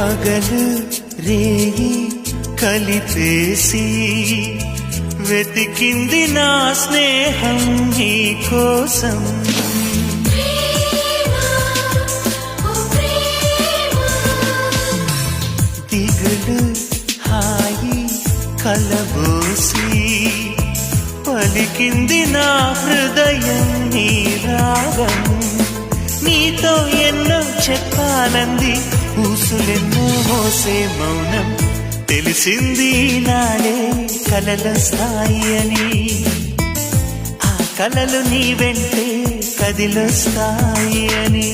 పగలు రేయి కలిపేసి వెతికింది నా స్నేహం నీ కోసం. దిగులు హాయి కలబోసి పలికింది నా హృదయం నీ రాగం. నీతో ఎన్నో చెప్పానంది ఊసులెన్నో మోసే మౌనం. తెలిసింది నాడే కలల స్థాయి అని, ఆ కలలు నీ వెంటే కదిలొస్తాయి అని.